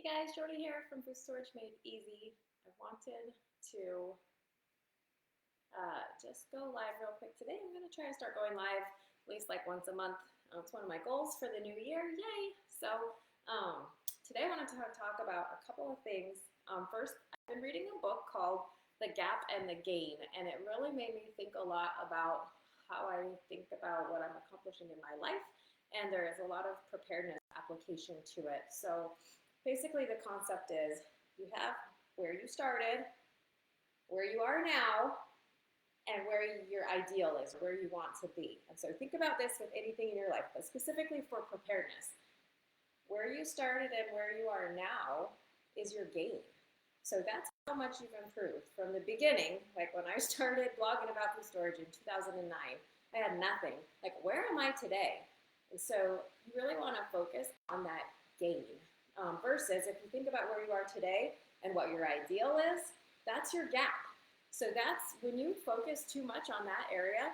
Guys, Jody here from Food Storage Made Easy. I wanted to just go live real quick today. I'm going to try to start going live at least like once a month. It's one of my goals for the new year. Yay! So today I wanted to talk about a couple of things. First, I've been reading a book called The Gap and the Gain, and it really made me think a lot about how I think about what I'm accomplishing in my life, and there is a lot of preparedness application to it. So basically the concept is you have where you started, where you are now, and where your ideal is, where you want to be. And so think about this with anything in your life, but specifically for preparedness. Where you started and where you are now is your gain. So that's how much you've improved from the beginning. Like when I started blogging about food storage in 2009, I had nothing. Like, where am I today? And so you really want to focus on that gain. Versus if you think about where you are today and what your ideal is, that's your gap. So that's when you focus too much on that area,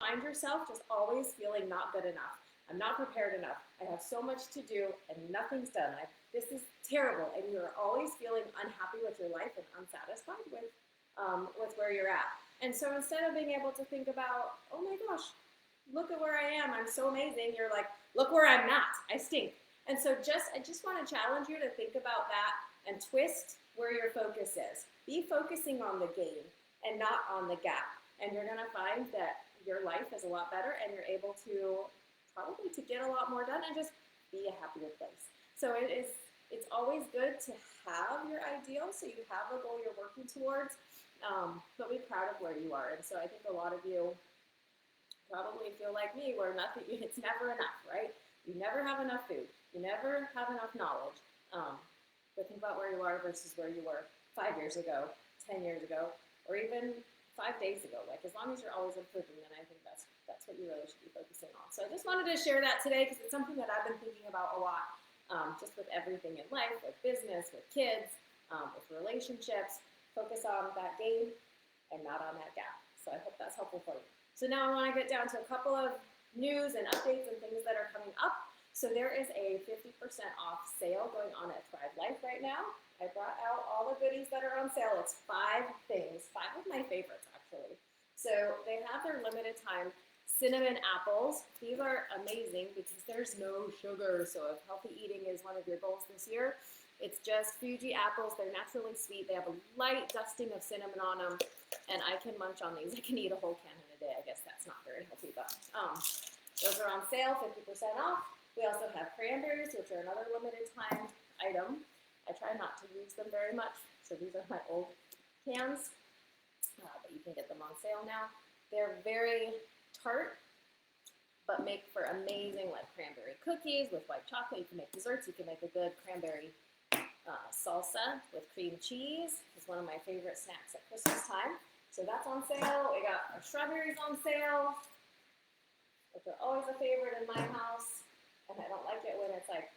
find yourself just always feeling not good enough. I'm not prepared enough. I have so much to do and nothing's done. This is terrible. And you're always feeling unhappy with your life and unsatisfied with where you're at. And so instead of being able to think about, oh my gosh, look at where I am, I'm so amazing, you're like, look where I'm not, I stink. And so I just want to challenge you to think about that and twist where your focus is. Be focusing on the gain and not on the gap. And you're going to find that your life is a lot better and you're able to probably to get a lot more done and just be a happier place. So it's always good to have your ideal, so you have a goal you're working towards, but be proud of where you are. And so I think a lot of you probably feel like me, where it's never enough, right? You never have enough food. You never have enough knowledge. But think about where you are versus where you were 5 years ago, 10 years ago, or even 5 days ago. Like, as long as you're always improving, then I think that's what you really should be focusing on. So I just wanted to share that today because it's something that I've been thinking about a lot, just with everything in life, with business, with kids, with relationships. Focus on that gain and not on that gap. So I hope that's helpful for you. So now I want to get down to a couple of news and updates and things that are coming up. So there is a 50% off sale going on at Thrive Life right now. I brought out all the goodies that are on sale. It's 5 things, 5 of my favorites actually. So they have their limited time cinnamon apples. These are amazing because there's no sugar. So if healthy eating is one of your goals this year, it's just Fuji apples. They're naturally sweet. They have a light dusting of cinnamon on them, and I can munch on these. I can eat a whole can in a day. I guess that's not very healthy, but those are on sale, 50% off. We also have cranberries, which are another limited time item. I try not to use them very much, so these are my old cans, but you can get them on sale now. They're very tart, but make for amazing like cranberry cookies with white chocolate. You can make desserts. You can make a good cranberry salsa with cream cheese. It's one of my favorite snacks at Christmas time. So that's on sale. We got our strawberries on sale, which are always a favorite in my house. And I don't like it when it's like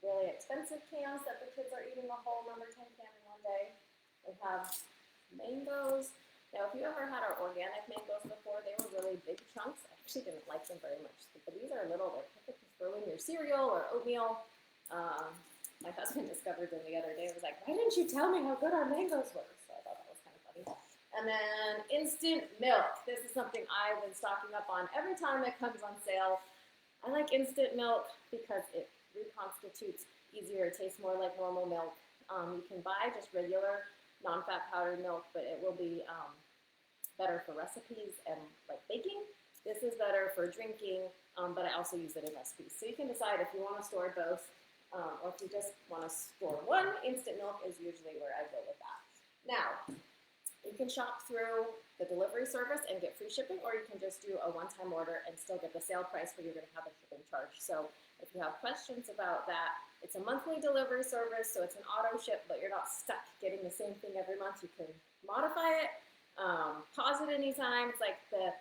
really expensive cans that the kids are eating a whole number 10 can in one day. We have mangoes. Now, if you ever had our organic mangoes before, they were really big chunks. I actually didn't like them very much, but these are little. They're perfect to throw in your cereal or oatmeal. My husband discovered them the other day. He was like, why didn't you tell me how good our mangoes were? So I thought that was kind of funny. And then instant milk. This is something I've been stocking up on every time it comes on sale. I like instant milk because it reconstitutes easier. It tastes more like normal milk. You can buy just regular non-fat powdered milk, but it will be better for recipes and like baking. This is better for drinking, but I also use it in recipes. So you can decide if you want to store both, or if you just want to store one. Instant milk is usually where I go with that. Now, you can shop through the delivery service and get free shipping, or you can just do a one-time order and still get the sale price where you're going to have a shipping charge. So if you have questions about that, it's a monthly delivery service, so it's an auto ship, but you're not stuck getting the same thing every month. You can modify it, pause it anytime. It's like the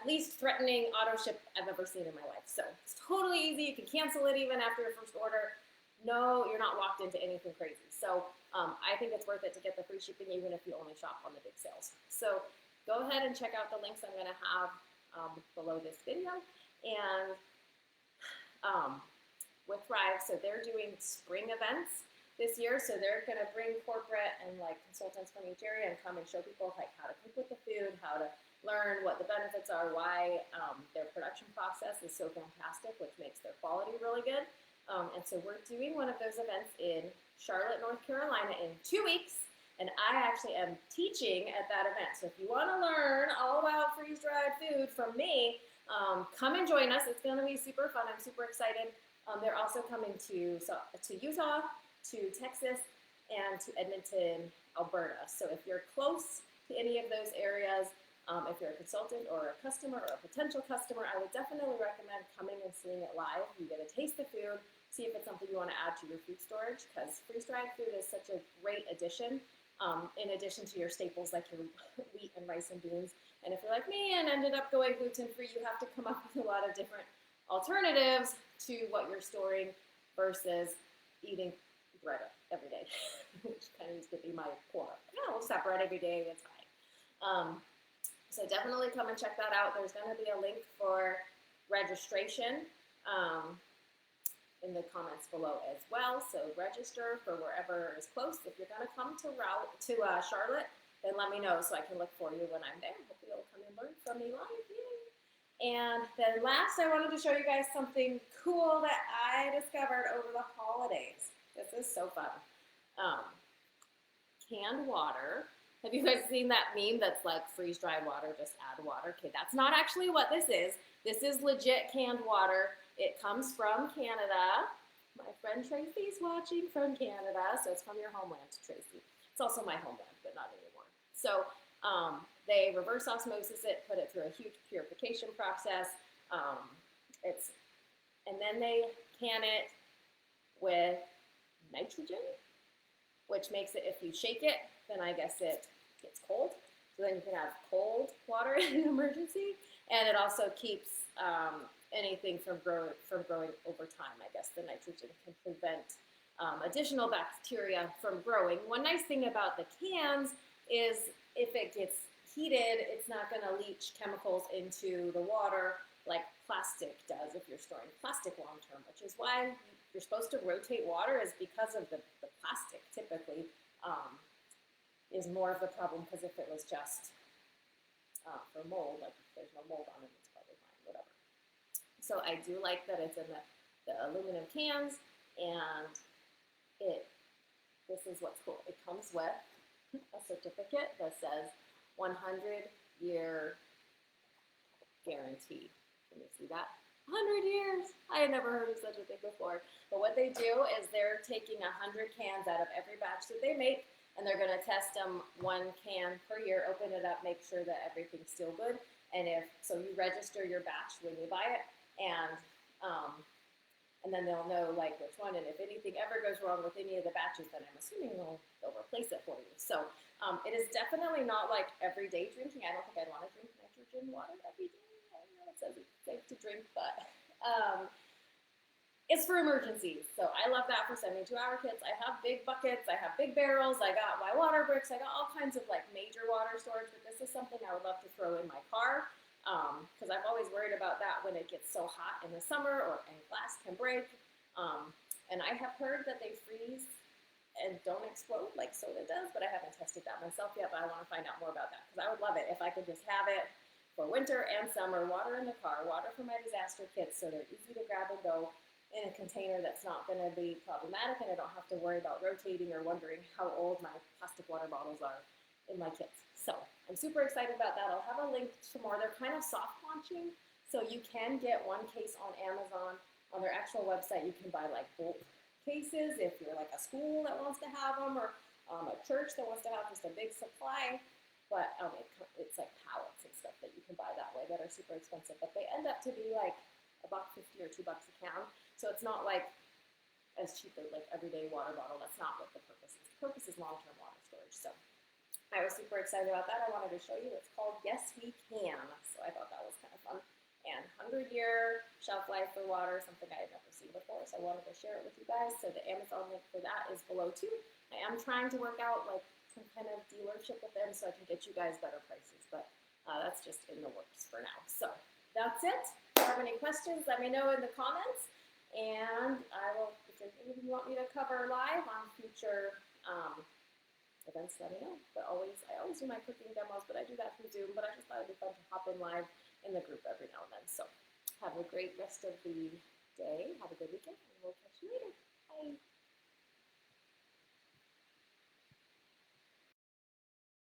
least threatening auto ship I've ever seen in my life. So it's totally easy. You can cancel it even after your first order. No, you're not locked into anything crazy. So I think it's worth it to get the free shipping even if you only shop on the big sales. So go ahead and check out the links I'm going to have below this video. And with Thrive. So they're doing spring events this year. So they're going to bring corporate and like consultants from each area and come and show people like how to cook with the food, how to learn what the benefits are, why their production process is so fantastic, which makes their quality really good. And so we're doing one of those events in Charlotte, North Carolina in 2 weeks. And I actually am teaching at that event. So if you want to learn all about freeze-dried food from me, come and join us. It's going to be super fun. I'm super excited. They're also coming to Utah, to Texas, and to Edmonton, Alberta. So if you're close to any of those areas, if you're a consultant or a customer or a potential customer, I would definitely recommend coming and seeing it live. You get to taste the food, see if it's something you want to add to your food storage, because freeze-dried food is such a great addition. In addition to your staples like your wheat and rice and beans. And if you're like me and ended up going gluten-free, you have to come up with a lot of different alternatives to what you're storing versus eating bread every day, which kind of used to be my core. No, we'll just have bread every day, it's fine. So definitely come and check that out. There's going to be a link for registration in the comments below as well. So register for wherever is close. If you're going to come to Charlotte, then let me know so I can look for you when I'm there. Hopefully you'll come and learn from me live. Yay. And then last, I wanted to show you guys something cool that I discovered over the holidays. This is so fun. Canned water. Have you guys seen that meme that's like freeze-dried water, just add water? Okay, that's not actually what this is. This is legit canned water. It comes from Canada. My friend Tracy's watching from Canada, so it's from your homeland, Tracy. It's also my homeland, but not anymore. So they reverse osmosis it, put it through a huge purification process. And then they can it with nitrogen, which makes it, if you shake it, then I guess it gets cold. So then you can have cold water in an emergency. And it also keeps anything from growing over time. I guess the nitrogen can prevent additional bacteria from growing. One nice thing about the cans is if it gets heated, it's not going to leach chemicals into the water like plastic does if you're storing plastic long term, which is why you're supposed to rotate water, is because of the plastic typically is more of the problem, because if it was just for mold, like if there's no mold on it, it's probably fine, whatever. So I do like that it's in the aluminum cans, and this is what's cool. It comes with a certificate that says 100-year guarantee. Can you see that? 100 years. I had never heard of such a thing before. But what they do is they're taking 100 cans out of every batch that they make, and they're going to test them 1 can per year, open it up, make sure that everything's still good. And so you register your batch when you buy it, and then they'll know like which one. And if anything ever goes wrong with any of the batches, then I'm assuming they'll replace it for you. So it is definitely not like everyday drinking. I don't think I'd want to drink nitrogen water every day. I know it says it's safe to drink, but it's for emergencies. So I love that for 72-hour kits. I have big buckets. I have big barrels. I got my water bricks. I got all kinds of like major water storage, but this is something I would love to throw in my car, because I've always worried about that when it gets so hot in the summer and glass can break. And I have heard that they freeze and don't explode like soda does, but I haven't tested that myself yet, but I want to find out more about that, because I would love it if I could just have it for winter and summer, water in the car, water for my disaster kits, so they're easy to grab and go in a container that's not going to be problematic, and I don't have to worry about rotating or wondering how old my plastic water bottles are in my kits. So I'm super excited about that. I'll have a link to more. They're kind of soft launching, so you can get 1 case on Amazon. On their actual website, you can buy like bulk cases if you're like a school that wants to have them, or a church that wants to have just a big supply. But it's like pallets and stuff that you can buy that way that are super expensive, but they end up to be like $1.50 or $2 a can. So it's not like as cheap as like everyday water bottle. That's not what the purpose is. The purpose is long-term water storage. So I was super excited about that. I wanted to show you. It's called Yes We Can. So I thought that was kind of fun. And 100-year shelf life for water, something I had never seen before. So I wanted to share it with you guys. So the Amazon link for that is below too. I am trying to work out like some kind of dealership with them so I can get you guys better prices. But that's just in the works for now. So that's it. If you have any questions, let me know in the comments. And I will, if there's anything you want me to cover live on future events, let me know. But I always do my cooking demos, but I do that through Zoom. But I just thought it'd be fun to hop in live in the group every now and then. So have a great rest of the day. Have a good weekend, and we'll catch you later.